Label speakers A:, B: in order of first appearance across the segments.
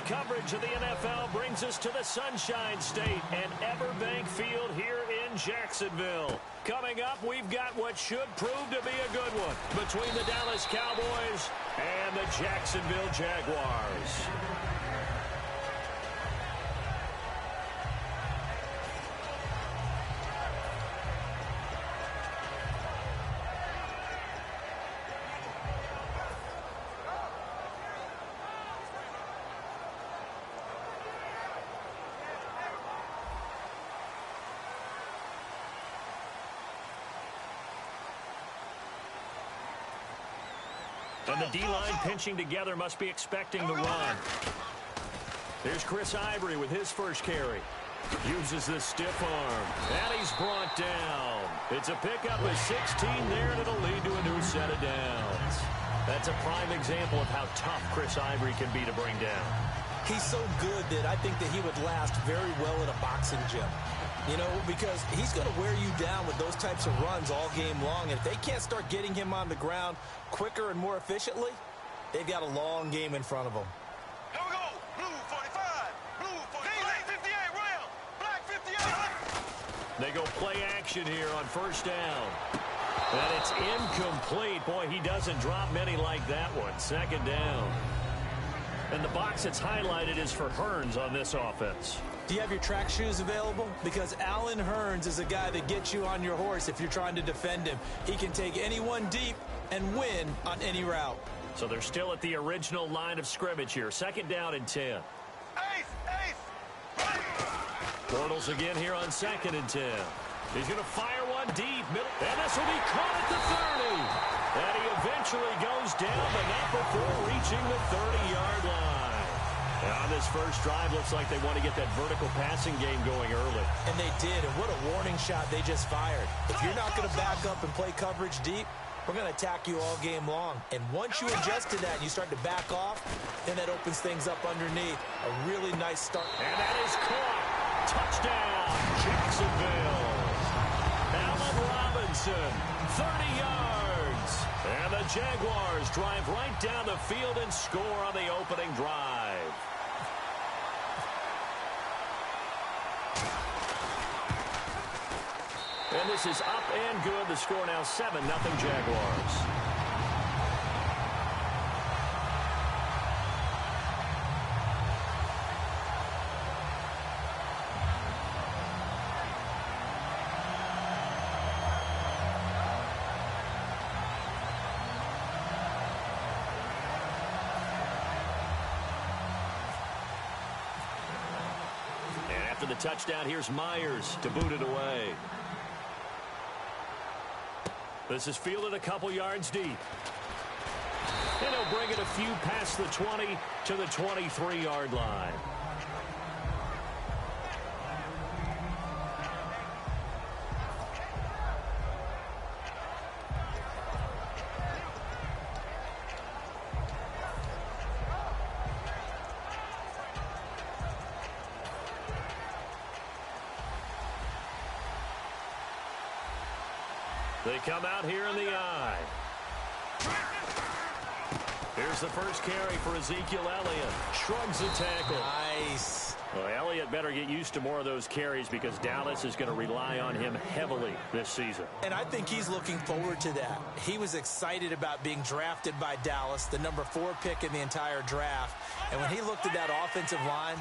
A: coverage of the NFL brings us to the Sunshine State and Everbank Field here in Jacksonville. Coming up, we've got what should prove to be a good one between the Dallas Cowboys and the Jacksonville Jaguars. And the D-line pinching together must be expecting the run. There's Chris Ivory with his first carry. Uses the stiff arm. And he's brought down. It's a pickup of 16 there, and it'll lead to a new set of downs. That's a prime example of how tough Chris Ivory can be to bring down.
B: He's so good that I think that he would last very well in a boxing gym. You know, because he's going to wear you down with those types of runs all game long. And if they can't start getting him on the ground quicker and more efficiently, they've got a long game in front of them.
C: Here we go. Blue 45. Blue 45. Black 58. Royal. Black 58.
A: They go play action here on first down. And it's incomplete. Boy, he doesn't drop many like that one. Second down. And the box that's highlighted is for Hearns on this offense.
B: Do you have your track shoes available? Because Allen Hearns is a guy that gets you on your horse if you're trying to defend him. He can take anyone deep and win on any route.
A: So they're still at the original line of scrimmage here. Second down and 10.
C: Ace.
A: Bortles again here on second and 10. He's going to fire one deep. Middle, and this will be caught at the 30. And he eventually goes down, but not before reaching the 30-yard line. And on this first drive, looks like they want to get that vertical passing game going early.
B: And they did, and what a warning shot they just fired. If you're not going to back up and play coverage deep, we're going to attack you all game long. And once you adjust to that and you start to back off, then that opens things up underneath. A really nice start.
A: And that is caught. Touchdown, Jacksonville. Allen Robinson, 30 yards. And the Jaguars drive right down the field and score on the opening drive. And this is up and good. The score now 7-0 Jaguars. After the touchdown, here's Myers to boot it away. This is fielded a couple yards deep. And he'll bring it a few past the 20 to the 23-yard line. They come out here in the eye. Here's the first carry for Ezekiel Elliott. Shrugs the tackle.
B: Nice.
A: Well, Elliott better get used to more of those carries because Dallas is going to rely on him heavily this season.
B: And I think he's looking forward to that. He was excited about being drafted by Dallas, the number 4 pick in the entire draft. And when he looked at that offensive line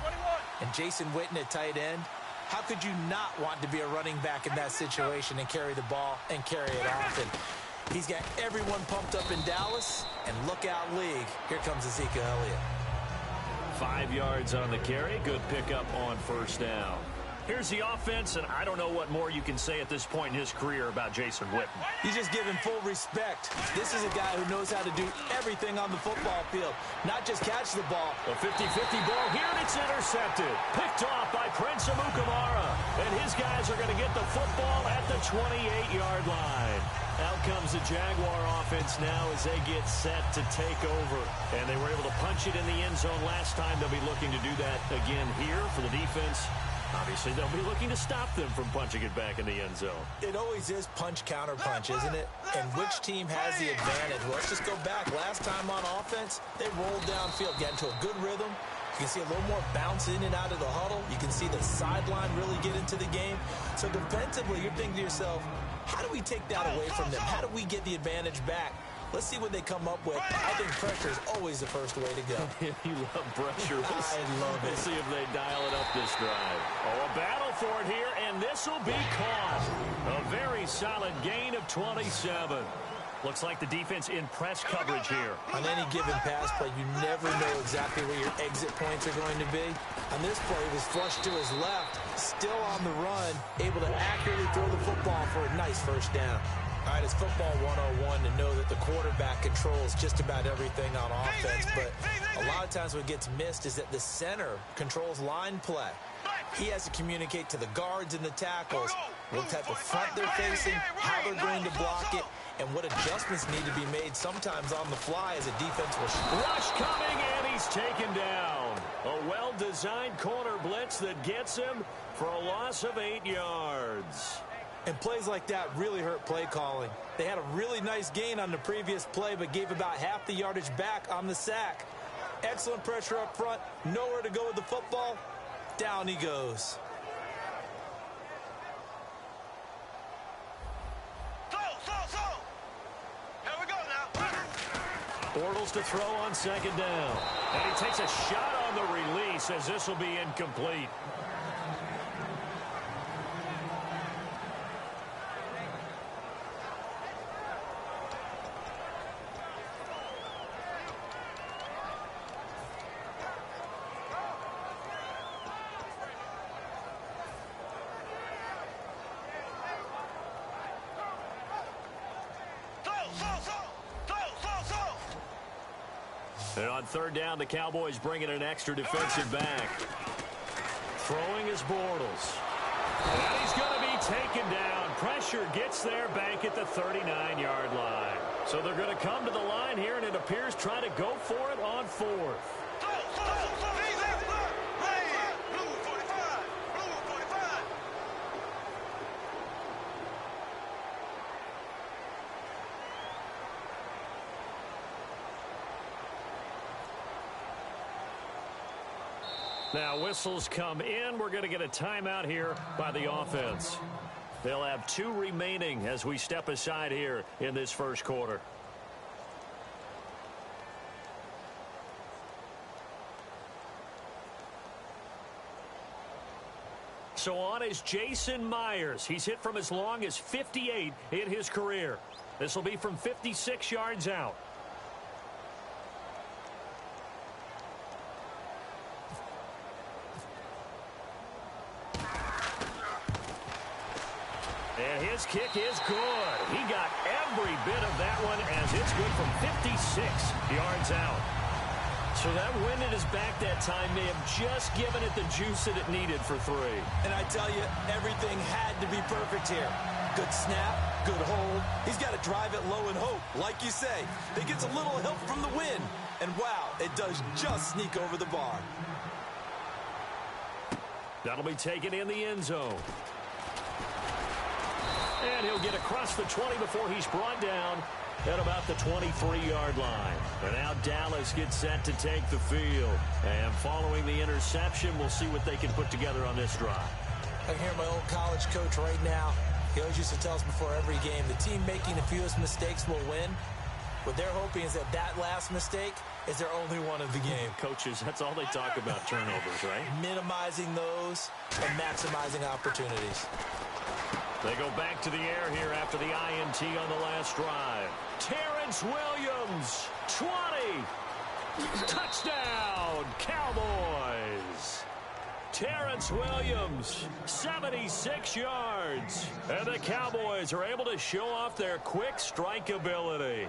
B: and Jason Witten at tight end, how could you not want to be a running back in that situation and carry the ball and carry it off? And he's got everyone pumped up in Dallas. And look out, league. Here comes Ezekiel Elliott.
A: 5 yards on the carry. Good pickup on first down. Here's the offense, and I don't know what more you can say at this point in his career about Jason Witten.
B: You just give him full respect. This is a guy who knows how to do everything on the football field, not just catch the ball.
A: A 50-50 ball here, and it's intercepted. Picked off by Prince Amukamara. And his guys are going to get the football at the 28-yard line. Out comes the Jaguar offense now as they get set to take over. And they were able to punch it in the end zone last time. They'll be looking to do that again here for the defense. Obviously, they'll be looking to stop them from punching it back in the end zone.
B: It always is punch-counter-punch, isn't it? And which team has the advantage? Well, let's just go back. Last time on offense, they rolled downfield, got into a good rhythm, You can see a little more bounce in and out of the huddle. You can see the sideline really get into the game. So defensively, you're thinking to yourself, how do we take that away from them? How do we get the advantage back? Let's see what they come up with. I think pressure is always the first way to go.
A: You love pressure.
B: I love it.
A: We'll see if they dial it up this drive. Oh, a battle for it here, and this will be caught. A very solid gain of 27. Looks like the defense in press coverage here.
B: On any given pass play, you never know exactly where your exit points are going to be. On this play, he was flushed to his left, still on the run, able to accurately throw the football for a nice first down. All right, it's football 101 to know that the quarterback controls just about everything on offense, but a lot of times what gets missed is that the center controls line play. He has to communicate to the guards and the tackles what type of front they're facing, how they're going to block it, and what adjustments need to be made sometimes on the fly as a defense will.
A: Rush coming, and he's taken down. A well-designed corner blitz that gets him for a loss of 8 yards.
B: And plays like that really hurt play calling. They had a really nice gain on the previous play, but gave about half the yardage back on the sack. Excellent pressure up front, nowhere to go with the football. Down he goes.
A: Bortles to throw on second down. And he takes a shot on the release as this will be incomplete. And on third down, the Cowboys bringing an extra defensive back. Throwing is Bortles. And he's going to be taken down. Pressure gets there back at the 39-yard line. So they're going to come to the line here, and it appears trying to go for it on fourth. Now whistles come in. We're going to get a timeout here by the offense. They'll have 2 remaining as we step aside here in this first quarter. So on is Jason Myers. He's hit from as long as 58 in his career. This will be from 56 yards out. And his kick is good. He got every bit of that one as it's good from 56 yards out. So that wind at his back that time may have just given it the juice that it needed for 3.
B: And I tell you, everything had to be perfect here. Good snap, good hold. He's got to drive it low and hope. Like you say, it gets a little help from the wind. And wow, it does just sneak over the bar.
A: That'll be taken in the end zone. And he'll get across the 20 before he's brought down at about the 23-yard line. And now Dallas gets set to take the field. And following the interception, we'll see what they can put together on this drive.
B: I hear my old college coach right now. He always used to tell us before every game, the team making the fewest mistakes will win. What they're hoping is that that last mistake is their only one of the game.
A: Coaches, that's all they talk about, turnovers, right?
B: Minimizing those and maximizing opportunities.
A: They go back to the air here after the INT on the last drive. Terrence Williams, 20. Touchdown, Cowboys. Terrence Williams, 76 yards. And the Cowboys are able to show off their quick strike ability.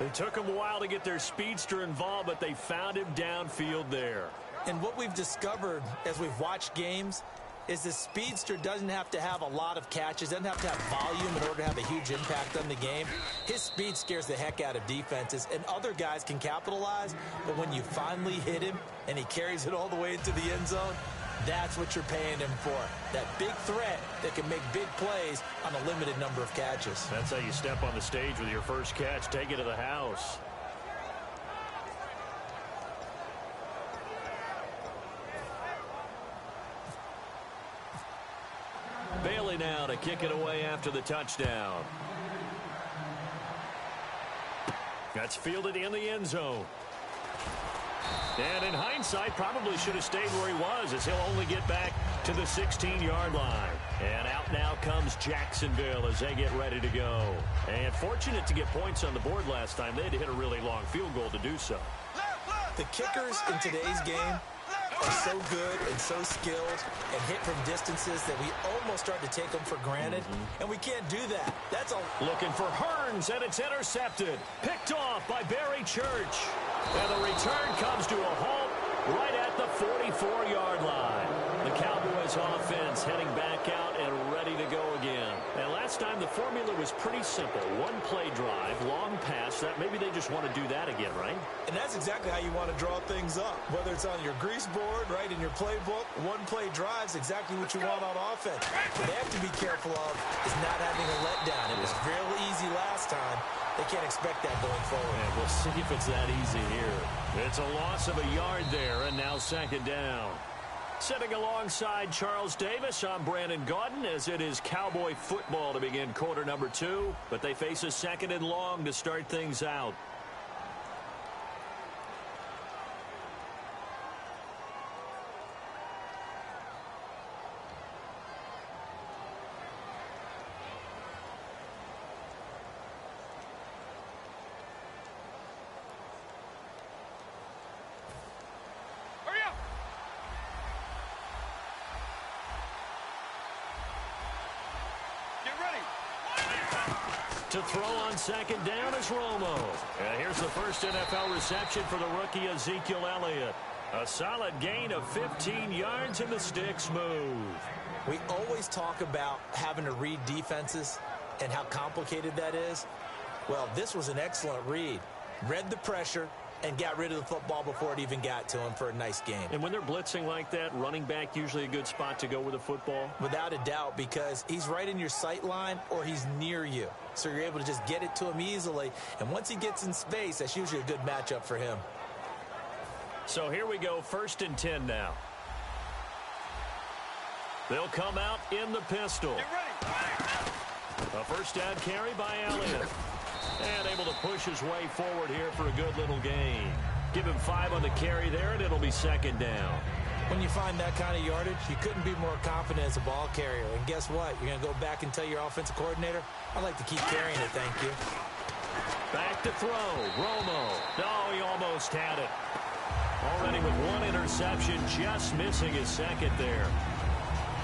A: It took them a while to get their speedster involved, but they found him downfield there.
B: And what we've discovered as we've watched games is the speedster doesn't have to have a lot of catches, doesn't have to have volume in order to have a huge impact on the game. His speed scares the heck out of defenses, and other guys can capitalize, but when you finally hit him and he carries it all the way into the end zone, that's what you're paying him for. That big threat that can make big plays on a limited number of catches.
A: That's how you step on the stage with your first catch. Take it to the house. Bailey now to kick it away after the touchdown. That's fielded in the end zone. And in hindsight, probably should have stayed where he was, as he'll only get back to the 16-yard line. And out now comes Jacksonville as they get ready to go. And fortunate to get points on the board last time. They had to hit a really long field goal to do so.
B: The kickers in today's game are so good and so skilled and hit from distances that we almost start to take them for granted, and we can't do that. That's all.
A: Looking for Hearns, and it's intercepted. Picked off by Barry Church. And the return comes to a halt right at the 44-yard line. The Cowboys offense heading back out and ready to go again. And last time the formula was pretty simple. One play drive, long pass. That maybe they just want to do that again, right?
B: And that's exactly how you want to draw things up. Whether it's on your grease board, right, in your playbook, one play drive's exactly what you want on offense. What they have to be careful of is not having a letdown. It was real easy last time. They can't expect that going forward.
A: And we'll see if it's that easy here. It's a loss of a yard there, and now second down. Sitting alongside Charles Davis, I'm Brandon Gaudin, as it is Cowboy football to begin quarter number 2. But they face a second and long to start things out. To throw on second down is Romo. And here's the first NFL reception for the rookie Ezekiel Elliott. A solid gain of 15 yards and the sticks move.
B: We always talk about having to read defenses and how complicated that is. Well, this was an excellent read. Read the pressure and got rid of the football before it even got to him for a nice game.
A: And when they're blitzing like that, running back usually a good spot to go with the football?
B: Without a doubt, because he's right in your sight line or he's near you. So you're able to just get it to him easily. And once he gets in space, that's usually a good matchup for him.
A: So here we go, 1st and 10 now. They'll come out in the pistol. A first down carry by Elliott. And able to push his way forward here for a good little gain. Give him 5 on the carry there, and it'll be second down.
B: When you find that kind of yardage, you couldn't be more confident as a ball carrier. And guess what? You're going to go back and tell your offensive coordinator, I'd like to keep carrying it, thank you.
A: Back to throw. Romo. No, he almost had it. Already with 1 interception, just missing his second there.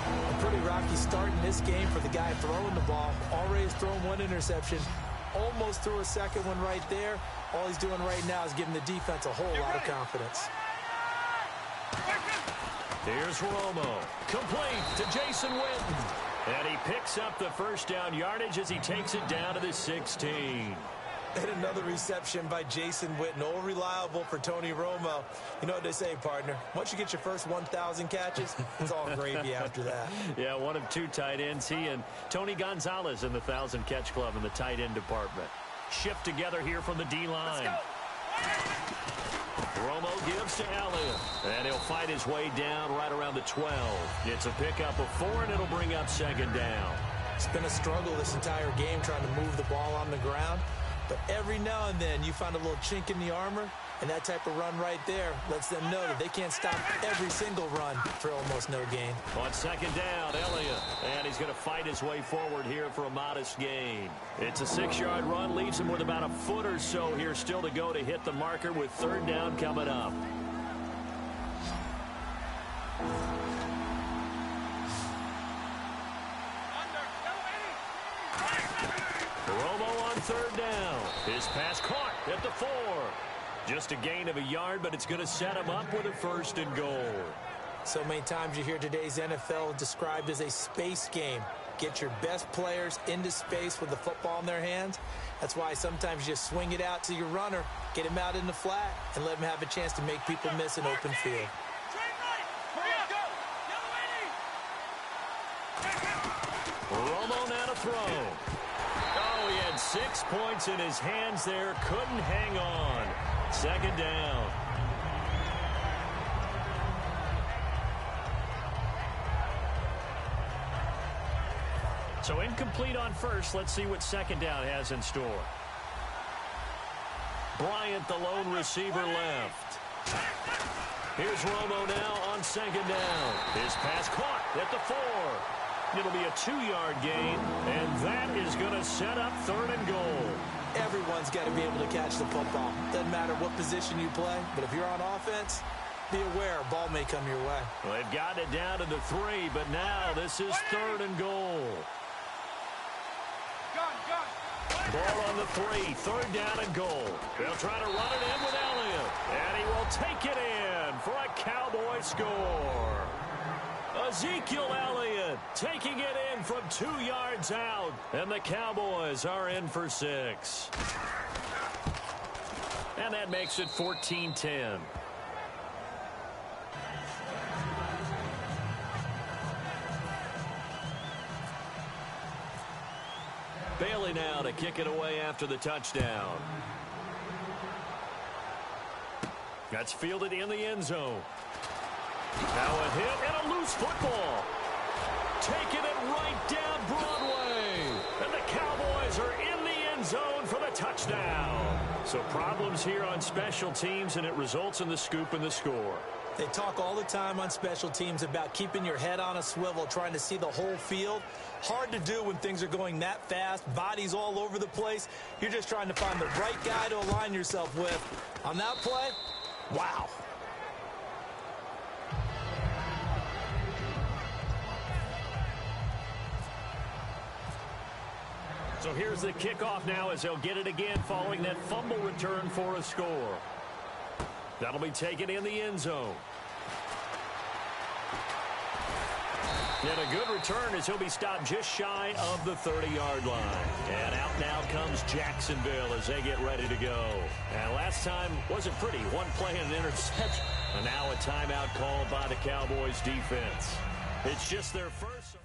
B: A pretty rocky start in this game for the guy throwing the ball. Already has thrown 1 interception. Almost threw a second one right there. All he's doing right now is giving the defense a whole lot of confidence.
A: Here's Romo. Complete to Jason Witten. And he picks up the first down yardage as he takes it down to the 16.
B: And another reception by Jason Witten. All reliable for Tony Romo. You know what they say, partner. Once you get your first 1,000 catches, it's all gravy after that.
A: Yeah, one of 2 tight ends. He and Tony Gonzalez in the 1,000-catch club in the tight end department. Shift together here from the D-line. Romo gives to Elliott. And he'll fight his way down right around the 12. It's a pickup of 4, and it'll bring up second down.
B: It's been a struggle this entire game trying to move the ball on the ground. But every now and then you find a little chink in the armor, and that type of run right there lets them know that they can't stop every single run for almost no gain.
A: On second down, Elliott. And he's going to fight his way forward here for a modest gain. It's a 6-yard run, leaves him with about a foot or so here still to go to hit the marker with 3rd down coming up. Romo on 3rd down. His pass caught at the 4. Just a gain of a yard, but it's going to set him up with a 1st and goal.
B: So many times you hear today's NFL described as a space game. Get your best players into space with the football in their hands. That's why sometimes you just swing it out to your runner, get him out in the flat, and let him have a chance to make people miss an open field.
A: Romo now to throw. Oh, he had 6 points in his hands there. Couldn't hang on. Second down. So incomplete on first. Let's see what second down has in store. Bryant, the lone receiver, left. Here's Romo now on second down. His pass caught at the 4. It'll be a 2-yard gain, and that is going to set up third and goal.
B: Everyone's got to be able to catch the football. Doesn't matter what position you play, but if you're on offense, be aware a ball may come your way.
A: Well, they've gotten it down to the 3, but now this is third and goal. Ball on the 3, third down and goal. They'll try to run it in with Elliott, and he will take it in for a Cowboy score. Ezekiel Elliott taking it in from 2 yards out, and the Cowboys are in for 6. And that makes it 14-10. Bailey now to kick it away after the touchdown. That's fielded in the end zone. Now a hit and a loose football. Taking it right down Broadway. And the Cowboys are in the end zone for the touchdown. So problems here on special teams, and it results in the scoop and the score.
B: They talk all the time on special teams about keeping your head on a swivel, trying to see the whole field. Hard to do when things are going that fast, bodies all over the place. You're just trying to find the right guy to align yourself with. On that play, wow.
A: So here's the kickoff now as they'll get it again following that fumble return for a score. That'll be taken in the end zone. And a good return as he'll be stopped just shy of the 30-yard line. And out now comes Jacksonville as they get ready to go. And last time wasn't pretty. One play and an interception. And now a timeout called by the Cowboys defense. It's just their first.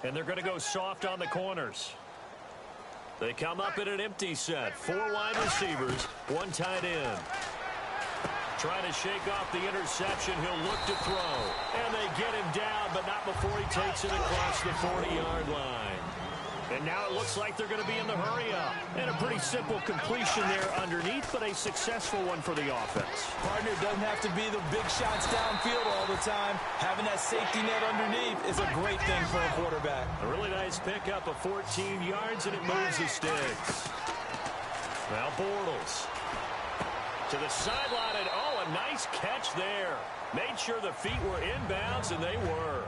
A: And they're going to go soft on the corners. They come up in an empty set. 4 wide receivers, 1 tight end. Trying to shake off the interception. He'll look to throw. And they get him down, but not before he takes it across the 40-yard line. And now it looks like they're going to be in the hurry-up. And a pretty simple completion there underneath, but a successful one for the offense.
B: Partner doesn't have to be the big shots downfield all the time. Having that safety net underneath is a great thing for a quarterback.
A: A really nice pickup of 14 yards, and it moves the sticks. Now Bortles to the sideline, and oh, a nice catch there. Made sure the feet were inbounds, and they were.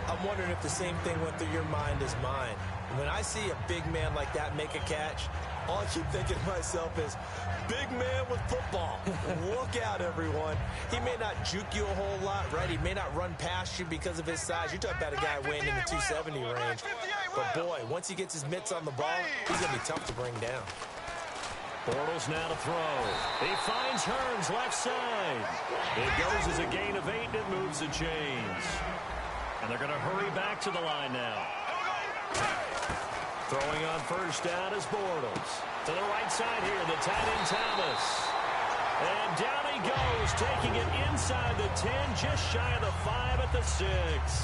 B: I'm wondering if the same thing went through your mind as mine. When I see a big man like that make a catch, all I keep thinking to myself is, big man with football. Look out, everyone. He may not juke you a whole lot, right? He may not run past you because of his size. You're talking about a guy weighing in the 270 range. But, boy, once he gets his mitts on the ball, he's going to be tough to bring down.
A: Bortles now to throw. He finds Hearns left side. It goes as a gain of 8, and it moves the chains. And they're going to hurry back to the line now. Throwing on first down is Bortles. To the right side here, the tight end Thomas. And down he goes, taking it inside the 10, just shy of the 5 at the 6.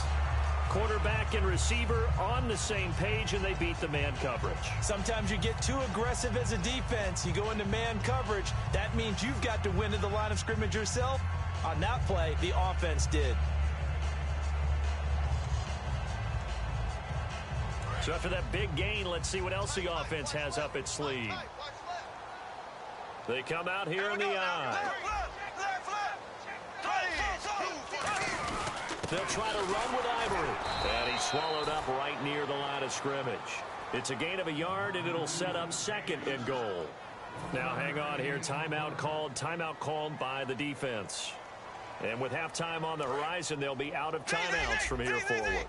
A: Quarterback and receiver on the same page, and they beat the man coverage.
B: Sometimes you get too aggressive as a defense. You go into man coverage. That means you've got to win at the line of scrimmage yourself. On that play, the offense did.
A: So after that big gain, let's see what else the offense has up its sleeve. They come out here in the eye. They'll try to run with Ivory. And he's swallowed up right near the line of scrimmage. It's a gain of a yard, and it'll set up 2nd and goal. Now hang on here. Timeout called by the defense. And with halftime on the horizon, they'll be out of timeouts from here forward.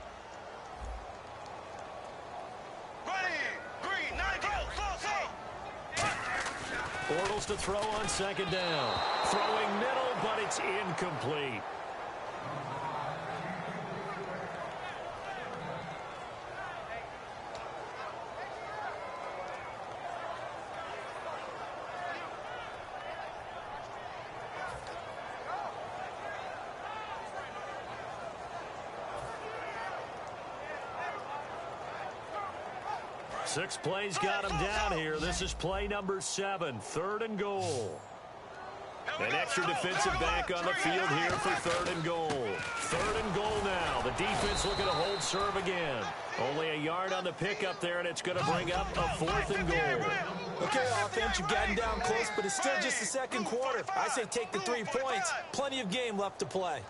A: Bortles to throw on 2nd down. Throwing middle, but it's incomplete. Six plays got him down here. This is play number 7, 3rd and goal. An extra defensive back on the field here for 3rd and goal. 3rd and goal now. The defense looking to hold serve again. Only a yard on the pickup there, and it's going to bring up a 4th and goal.
B: Okay, offense, you've gotten down close, but it's still just the 2nd quarter. I say take the 3 points. Plenty of game left to play.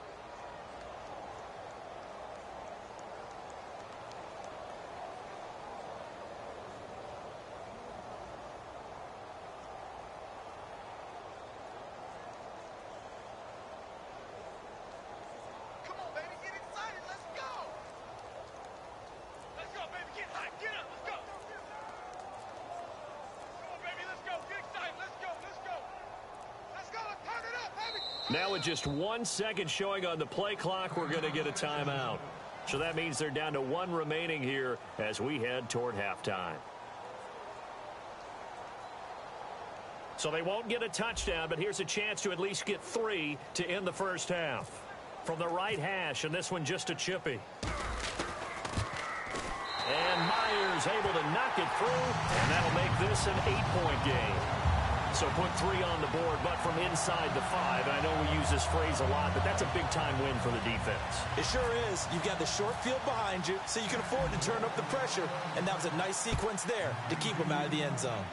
A: Now with just 1 second showing on the play clock, we're going to get a timeout. So that means they're down to 1 remaining here as we head toward halftime. So they won't get a touchdown, but here's a chance to at least get 3 to end the first half. From the right hash, and this one just a chippy. And Myers able to knock it through, and that'll make this an 8-point game. So put 3 on the board, but from inside the 5. And I know we use this phrase a lot, but that's a big-time win for the defense.
B: It sure is. You've got the short field behind you, so you can afford to turn up the pressure. And that was a nice sequence there to keep them out of the end zone.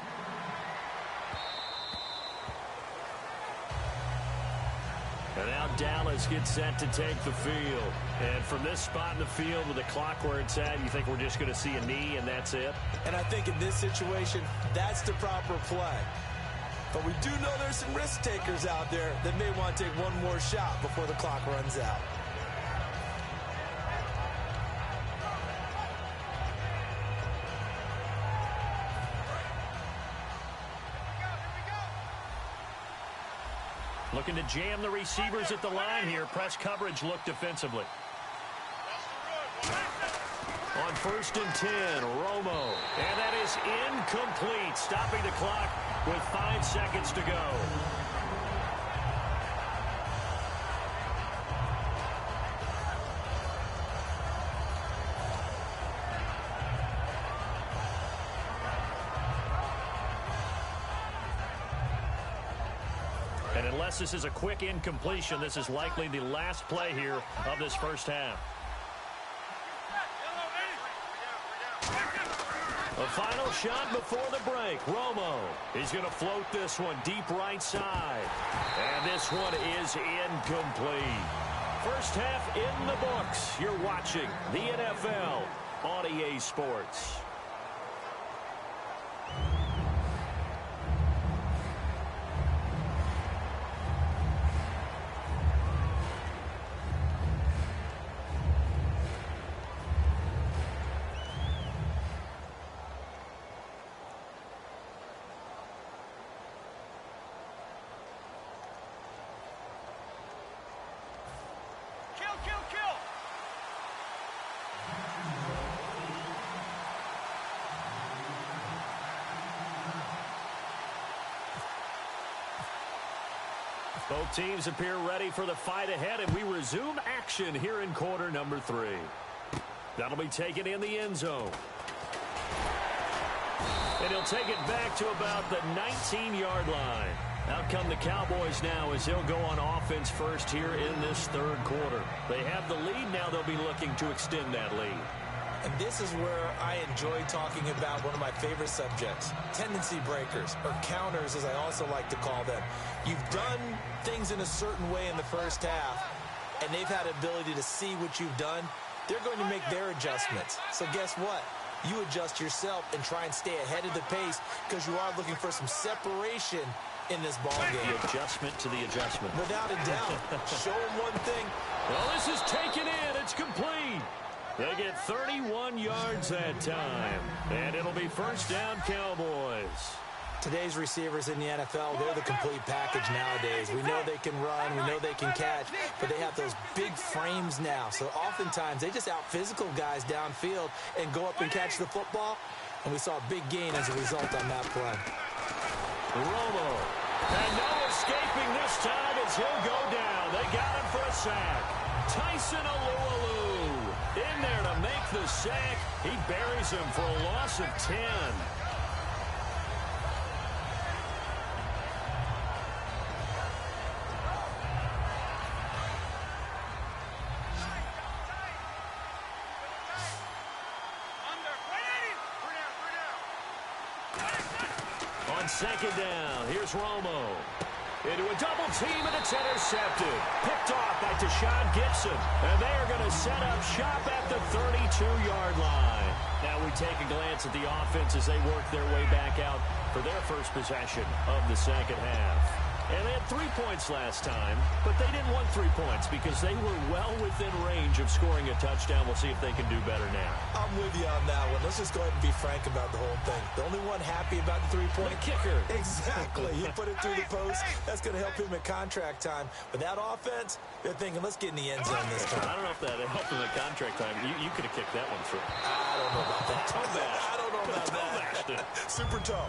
A: And now Dallas gets set to take the field. And from this spot in the field with the clock where it's at, you think we're just going to see a knee and that's it?
B: And I think in this situation, that's the proper play. But we do know there's some risk takers out there that may want to take one more shot before the clock runs out.
A: Looking to jam the receivers at the line here. Press coverage look defensively. On 1st and 10, Romo. And that is incomplete. Stopping the clock with 5 seconds to go. And unless this is a quick incompletion, this is likely the last play here of this first half. A final shot before the break. Romo. He's going to float this one deep right side. And this one is incomplete. First half in the books. You're watching the NFL on EA Sports. Both teams appear ready for the fight ahead, and we resume action here in quarter number 3. That'll be taken in the end zone. And he'll take it back to about the 19-yard line. Out come the Cowboys now as he'll go on offense first here in this third quarter. They have the lead. Now they'll be looking to extend that lead.
B: And this is where I enjoy talking about one of my favorite subjects, tendency breakers, or counters as I also like to call them. You've done things in a certain way in the first half, and they've had the ability to see what you've done. They're going to make their adjustments. So guess what? You adjust yourself and try and stay ahead of the pace because you are looking for some separation in this ball game.
A: The adjustment to the adjustment.
B: Without a doubt. Show them one thing.
A: Well, this is taken in. It's complete. They get 31 yards that time. And it'll be first down, Cowboys.
B: Today's receivers in the NFL, they're the complete package nowadays. We know they can run, we know they can catch, but they have those big frames now. So oftentimes they just out-physical guys downfield and go up and catch the football. And we saw a big gain as a result on that play.
A: Romo. And no escaping this time as he'll go down. They got him for a sack. Tyson Alualu in there to make the sack. He buries him for a loss of 10. On second down, here's Romo. Into a double team, and it's intercepted. Picked off by Deshaun Gibson. And they are going to set up shop at the 32-yard line. Now we take a glance at the offense as they work their way back out for their first possession of the second half. And they had 3 points last time, but they didn't want 3 points because they were well within range of scoring a touchdown. We'll see if they can do better now.
B: I'm with you on that one. Let's just go ahead and be frank about the whole thing. The only one happy about the three-point
A: kicker.
B: Exactly. He put it through the post. That's going to help him at contract time. But that offense, they're thinking, let's get in the end zone this time.
A: I don't know if that helped him at contract time. You could have kicked that one through.
B: I don't know about that.
A: I don't know about that.
B: Super toe.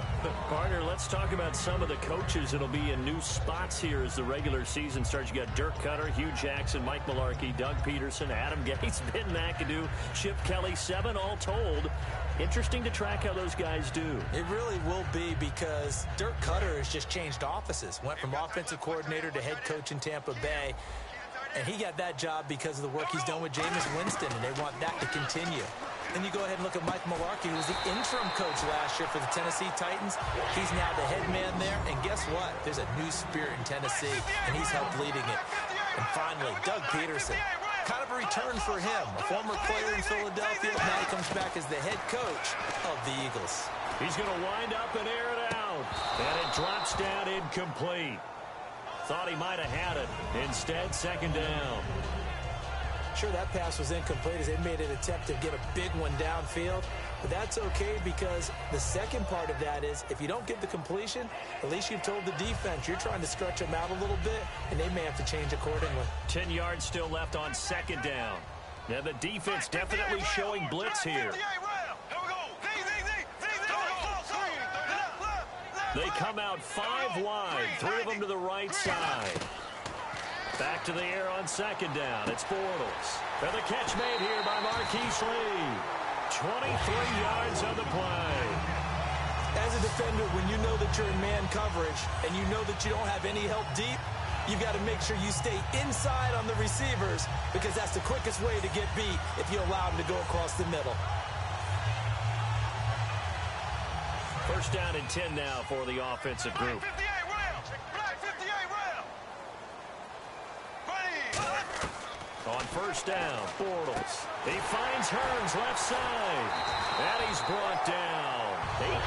A: Partner, let's talk about some of the coaches that'll be in new spots here as the regular season starts. You got Dirk Cutter, Hugh Jackson, Mike Mularkey, Doug Peterson, Adam Gase, Ben McAdoo, Chip Kelly, 7 all told. Interesting to track how those guys do.
B: It really will be because Dirk Cutter has just changed offices. Went from offensive coordinator to head coach in Tampa Bay. And he got that job because of the work he's done with Jameis Winston, and they want that to continue. Then you go ahead and look at Mike Mularkey, who was the interim coach last year for the Tennessee Titans. He's now the head man there, and guess what? There's a new spirit in Tennessee, and he's helped leading it. And finally, Doug Peterson. Kind of a return for him. A former player in Philadelphia, now he comes back as the head coach of the Eagles.
A: He's going to wind up and air it out, and it drops down incomplete. Thought he might have had it. Instead, second down.
B: Sure, that pass was incomplete as they made an attempt to get a big one downfield. But that's okay because the second part of that is if you don't get the completion, at least you've told the defense you're trying to stretch them out a little bit, and they may have to change accordingly.
A: 10 yards still left on second down. Now the defense definitely showing blitz here. They come out 5 wide, 3 of them to the right side. Back to the air on second down. It's Bortles. And the catch made here by Marquise Lee. 23 yards on the play.
B: As a defender, when you know that you're in man coverage and you know that you don't have any help deep, you've got to make sure you stay inside on the receivers because that's the quickest way to get beat if you allow them to go across the middle.
A: First down and 10 now for the offensive group. On first down, Bortles. He finds Hearns left side. And he's brought down.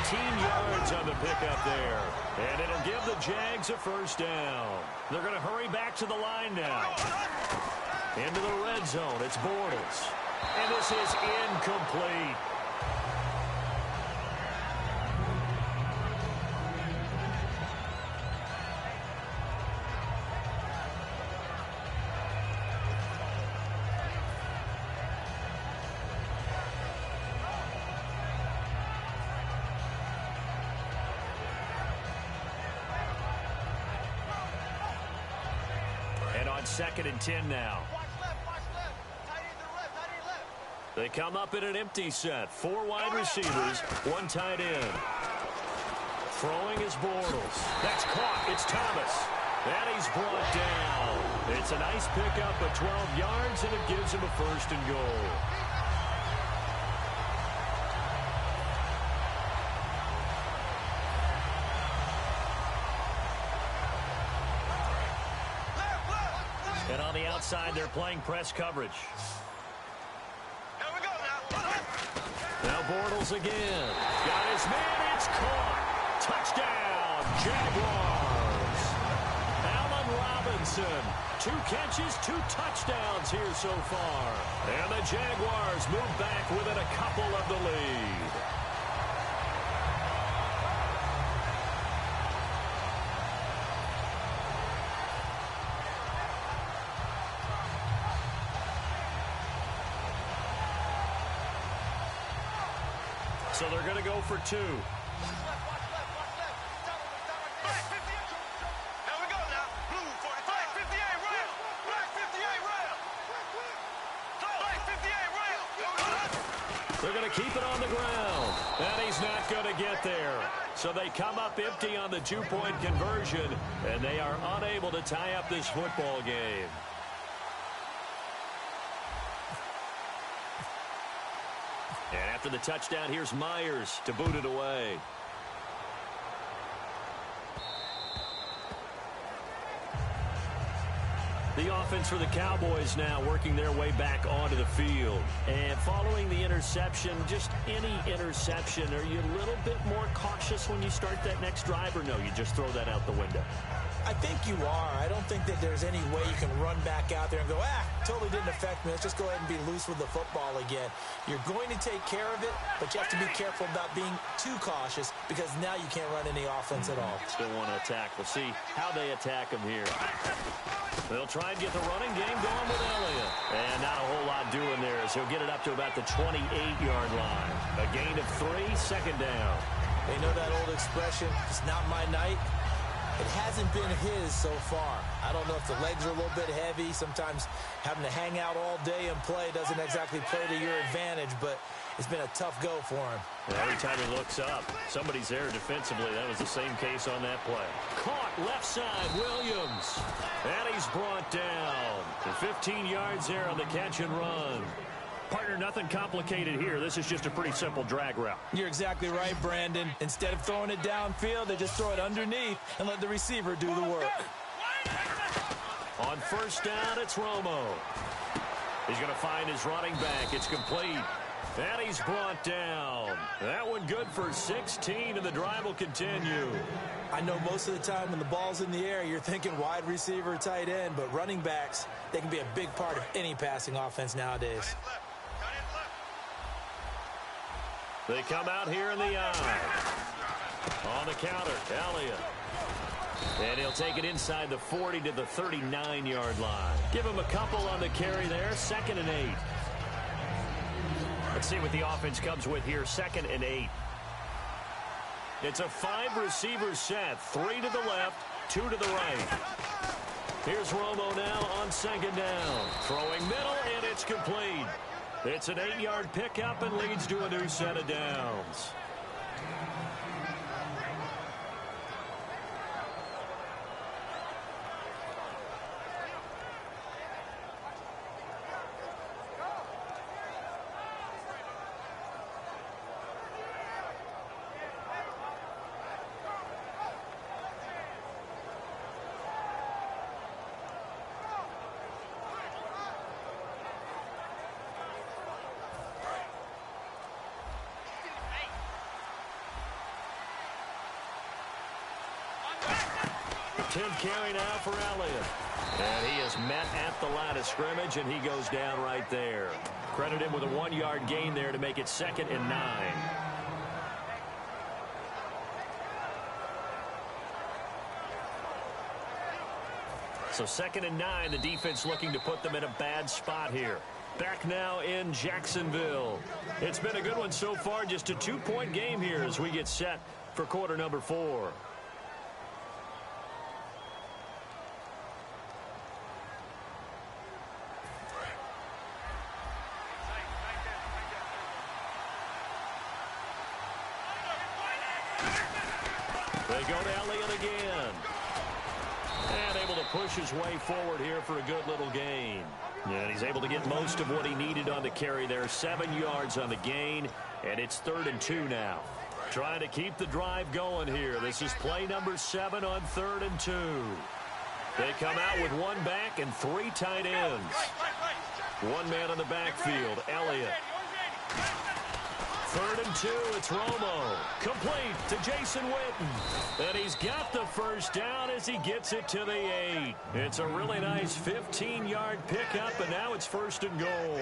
A: 18 yards on the pickup there. And it'll give the Jags a first down. They're going to hurry back to the line now. Into the red zone, it's Bortles. And this is incomplete. Second and 10 now. They come up in an empty set. 4 wide receivers, 1 tight end. Throwing is Bortles. That's caught. It's Thomas. And he's brought down. It's a nice pickup of 12 yards, and it gives him a first and goal. And on the outside, they're playing press coverage.
C: Here we go now.
A: Now Bortles again. Got his man. It's caught. Touchdown, Jaguars. Allen Robinson. 2 catches, 2 touchdowns here so far. And the Jaguars move back within a couple of the lead. So they're going to go for 2.
C: Here we go now. Blue 45, 58 rail. Black 58 rail. Black 58 rail.
A: They're going to keep it on the ground. And he's not going to get there. So they come up empty on the 2-point conversion, and they are unable to tie up this football game. And after the touchdown, here's Myers to boot it away. The offense for the Cowboys now working their way back onto the field. And following the interception, just any interception, are you a little bit more cautious when you start that next drive, or no, you just throw that out the window?
B: I think you are. I don't think that there's any way you can run back out there and go, totally didn't affect me. Let's just go ahead and be loose with the football again. You're going to take care of it, but you have to be careful about being too cautious because now you can't run any offense at all.
A: Still want to attack. We'll see how they attack him here. They'll try and get the running game going with Elliott. And not a whole lot doing there as he'll get it up to about the 28-yard line. A gain of 3, second down.
B: They know that old expression, it's not my night. It hasn't been his so far. I don't know if the legs are a little bit heavy. Sometimes having to hang out all day and play doesn't exactly play to your advantage, but it's been a tough go for him.
A: And every time he looks up, somebody's there defensively. That was the same case on that play. Caught left side, Williams. And he's brought down. And 15 yards there on the catch and run. Partner, nothing complicated here. This is just a pretty simple drag route.
B: You're exactly right, Brandon. Instead of throwing it downfield, they just throw it underneath and let the receiver do the work.
A: On first down, it's Romo. He's going to find his running back. It's complete. And he's brought down. That one good for 16, and the drive will continue.
B: I know most of the time when the ball's in the air, you're thinking wide receiver, tight end, but running backs, they can be a big part of any passing offense nowadays.
A: They come out here in the eye. On the counter, Elliott. And he'll take it inside the 40 to the 39-yard line. Give him a couple on the carry there, 2nd and 8. Let's see what the offense comes with here, 2nd and 8. It's a 5-receiver set, 3 to the left, 2 to the right. Here's Romo now on 2nd down. Throwing middle, and it's complete. It's an 8-yard pickup and leads to a new set of downs. Carry now for Elliott. And he is met at the line of scrimmage, and he goes down right there. Credit him with a 1-yard gain there to make it 2nd and 9. So 2nd and 9, the defense looking to put them in a bad spot here. Back now in Jacksonville. It's been a good one so far, just a 2-point game here as we get set for quarter number 4. They go to Elliott again. And able to push his way forward here for a good little gain. And he's able to get most of what he needed on the carry there. 7 yards on the gain. And it's 3rd and 2 now. Trying to keep the drive going here. This is play number 7 on 3rd and 2. They come out with one back and three tight ends. One man in the backfield, Elliott. 3rd and 2, it's Romo. Complete to Jason Witten. And he's got the first down as he gets it to the 8. It's a really nice 15-yard pickup, and now it's 1st and goal.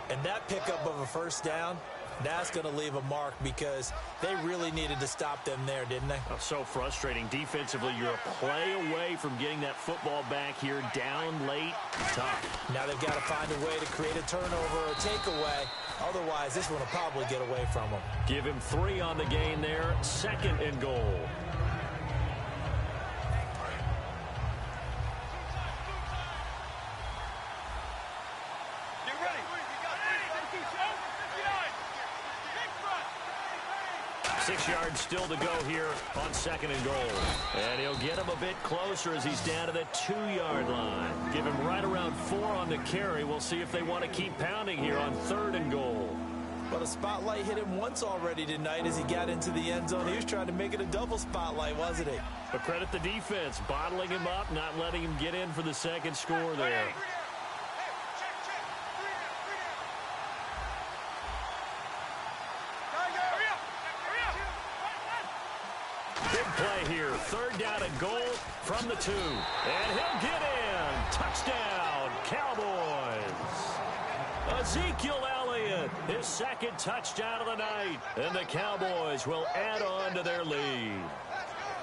B: And that pickup of a first down, that's going to leave a mark because they really needed to stop them there, didn't they?
A: Oh, so frustrating. Defensively, you're a play away from getting that football back here down late. Tough.
B: Now they've got to find a way to create a turnover or a takeaway. Otherwise, this one will probably get away from them.
A: Give him 3 on the gain there. 2nd and goal.
C: Get ready.
A: 6 yards still to go here on 2nd and goal. And he'll get him a bit closer as he's down to the 2-yard line. Give him right around 4 on the carry. We'll see if they want to keep pounding here on 3rd and goal.
B: But a spotlight hit him once already tonight as he got into the end zone. He was trying to make it a double spotlight, wasn't he?
A: But credit the defense, bottling him up, not letting him get in for the 2nd score there. Big play here. 3rd down and goal from the 2. And he'll get in. Touchdown, Cowboys. Ezekiel Elliott, his 2nd touchdown of the night. And the Cowboys will add on to their lead.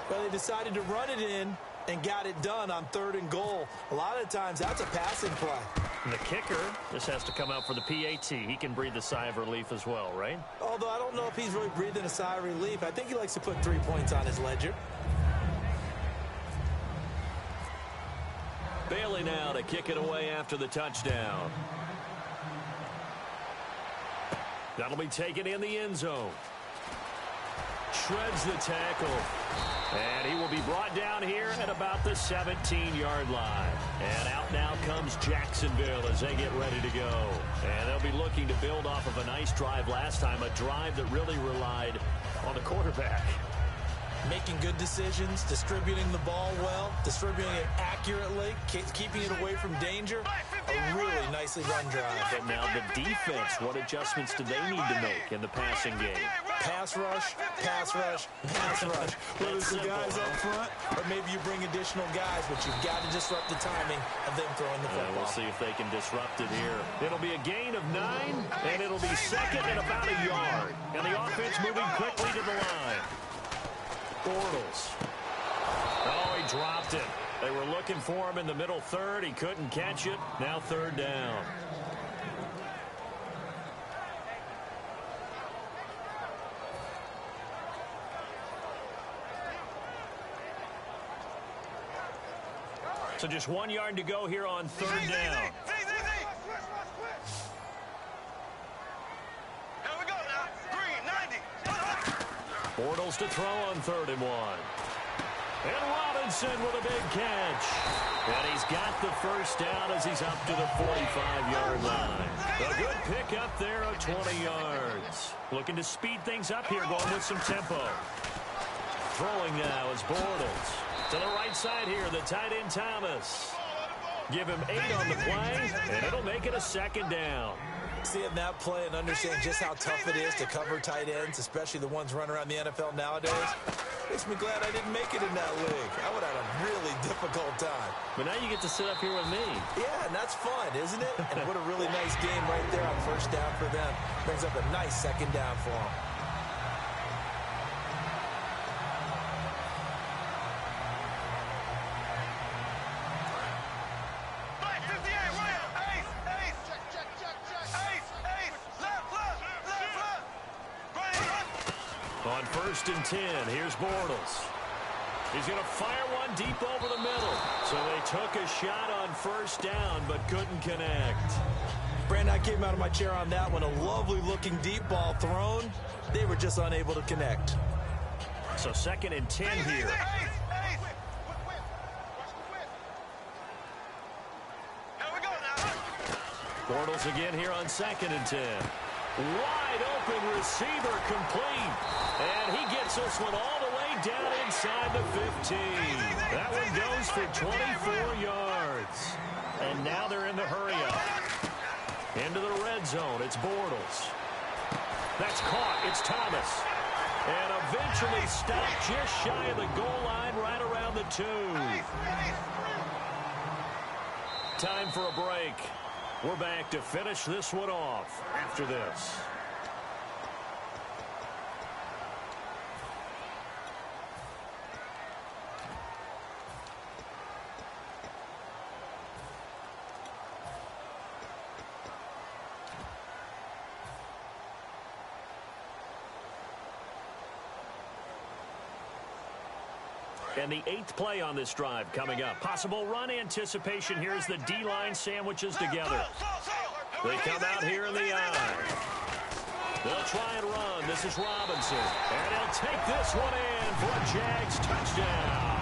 B: Well, they decided to run it in and got it done on 3rd and goal. A lot of times, that's a passing play.
A: And the kicker, this has to come out for the PAT. He can breathe a sigh of relief as well, right?
B: Although I don't know if he's really breathing a sigh of relief. I think he likes to put 3 points on his ledger.
A: Bailey now to kick it away after the touchdown. That'll be taken in the end zone. Shreds the tackle. And he will be brought down here at about the 17-yard line. And out now comes Jacksonville as they get ready to go. And they'll be looking to build off of a nice drive last time, a drive that really relied on the quarterback.
B: Making good decisions, distributing the ball well, distributing it accurately, keeping it away from danger. A really nicely run drive.
A: But now the defense, what adjustments do they need to make in the passing game?
B: Pass rush, pass rush, pass rush. Whether it's the guys up front or maybe you bring additional guys, but you've got to disrupt the timing of them throwing the football.
A: We'll see if they can disrupt it here. It'll be a gain of 9, and it'll be 2nd and about a yard. And the offense moving quickly to the line. Bortles. Oh, he dropped it. They were looking for him in the middle 3rd. He couldn't catch it. Now 3rd down. So just 1 yard to go here on 3rd down. Bortles to throw on 3rd and 1. And Robinson with a big catch. And he's got the first down as he's up to the 45-yard line. A good pickup there of 20 yards. Looking to speed things up here, going with some tempo. Throwing now is Bortles. To the right side here, the tight end Thomas. Give him 8 on the play, and it'll make it a 2nd down.
B: Seeing that play and understanding just how tough it is to cover tight ends, especially the ones running around the NFL nowadays, makes me glad I didn't make it in that league. I would have had a really difficult time.
A: But now you get to sit up here with me.
B: Yeah, and that's fun, isn't it? And what a really nice game right there on 1st down for them. Brings up a nice 2nd down for them.
A: On 1st and 10, here's Bortles. He's going to fire one deep over the middle. So they took a shot on 1st down, but couldn't connect.
B: Brandon, I came out of my chair on that one. A lovely-looking deep ball thrown. They were just unable to connect.
A: So 2nd and 10 here. Bortles again here on 2nd and 10. Wide open receiver complete. And he gets this one all the way way down inside the 15. That one goes for 24 yards. And now they're in the hurry-up. Into the red zone. It's Bortles. That's caught. It's Thomas. And eventually stopped just shy of the goal line right around the 2. Time for a break. We're back to finish this one off after this. And the 8th play on this drive coming up. Possible run anticipation. Here's the D-line sandwiches together. They come out here in the eye. They'll try and run. This is Robinson. And he'll take this one in for a Jags touchdown.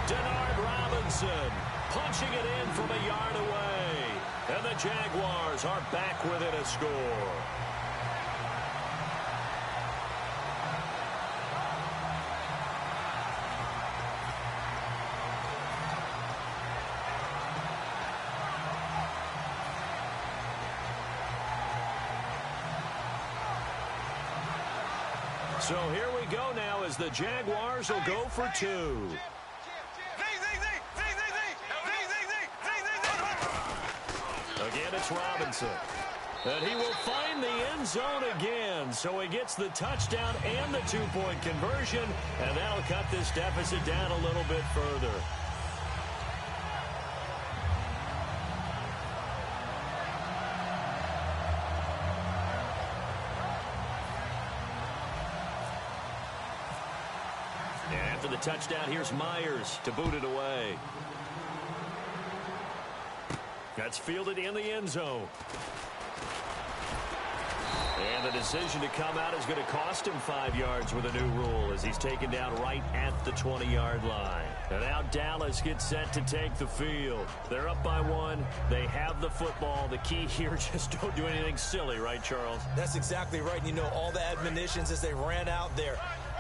A: Denard Robinson punching it in from a yard away. And the Jaguars are back within a score. So here we go now as the Jaguars will go for 2. Again, it's Robinson. And he will find the end zone again. So he gets the touchdown and the 2-point conversion. And that'll cut this deficit down a little bit further. After the touchdown, here's Myers to boot it away. That's fielded in the end zone. And the decision to come out is going to cost him 5 yards with a new rule as he's taken down right at the 20-yard line. And now Dallas gets set to take the field. They're up by 1. They have the football. The key here, just don't do anything silly, right, Charles?
B: That's exactly right. And you know, all the admonitions as they ran out there.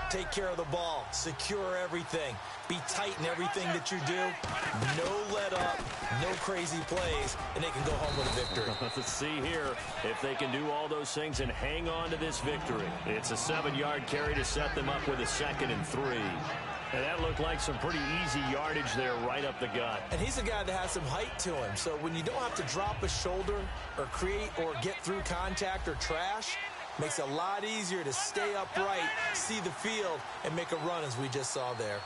B: Take care of the ball. Secure everything. Be tight in everything that you do. No let up. No crazy plays. And they can go home with a victory.
A: Let's see here if they can do all those things and hang on to this victory. It's a 7-yard carry to set them up with a 2nd and 3. And that looked like some pretty easy yardage there right up the gut.
B: And he's a guy that has some height to him. So when you don't have to drop a shoulder or create or get through contact or trash, makes it a lot easier to stay upright, see the field, and make a run as we just saw there.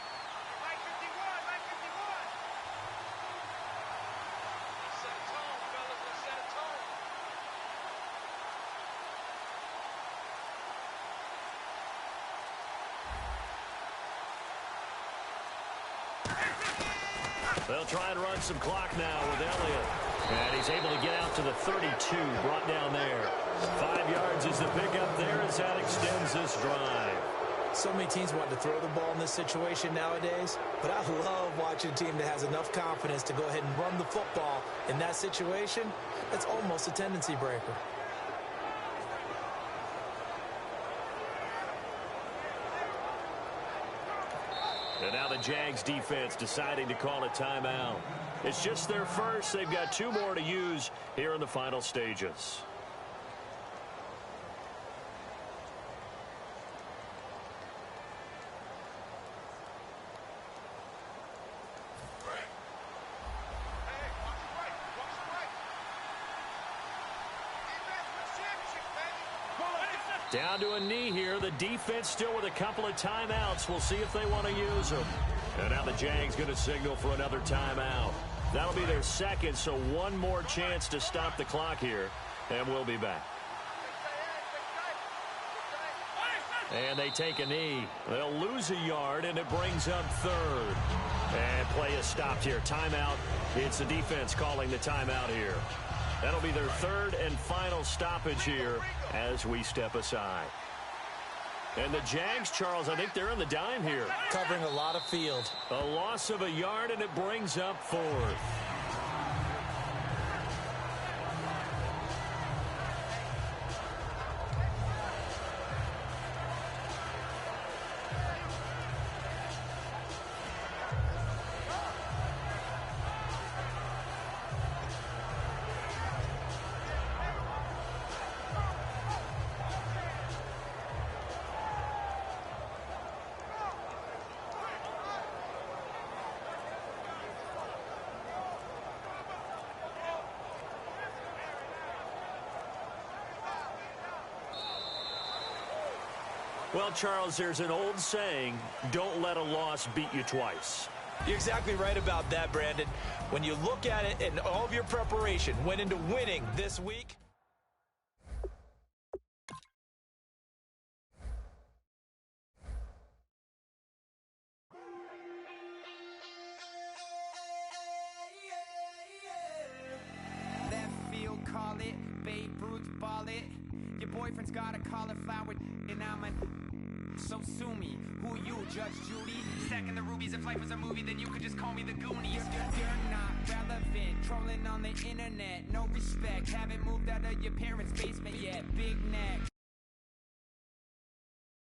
A: They'll try and run some clock now with Elliott. And he's able to get out to the 32, brought down there. 5 yards is the pickup there as that extends this drive.
B: So many teams want to throw the ball in this situation nowadays, but I love watching a team that has enough confidence to go ahead and run the football in that situation. That's almost a tendency breaker.
A: And now the Jags defense deciding to call a timeout. It's just their first. They've got 2 more to use here in the final stages. Down to a knee here. The defense still with a couple of timeouts. We'll see if they want to use them. And now the Jags going to signal for another timeout. That'll be their 2nd, so 1 more chance to stop the clock here. And we'll be back. And they take a knee. They'll lose a yard, and it brings up 3rd. And play is stopped here. Timeout. It's the defense calling the timeout here. That'll be their 3rd and final stoppage here as we step aside. And the Jags, Charles, I think they're on the dime here.
B: Covering a lot of field.
A: A loss of a yard, and it brings up 4th. Well, Charles, there's an old saying, don't let a loss beat you twice.
B: You're exactly right about that, Brandon. When you look at it and all of your preparation went into winning this week.
D: Left field, call it. Babe Ruth, ball it. Your boyfriend's got a cauliflower, and I'm a... So sue me. Who you, Judge Judy? Stacking the rubies. If life was a movie, then you could just call me the Goonies. You're not relevant. Trolling on the internet. No respect. Haven't moved out of your parents' basement yet. Big neck.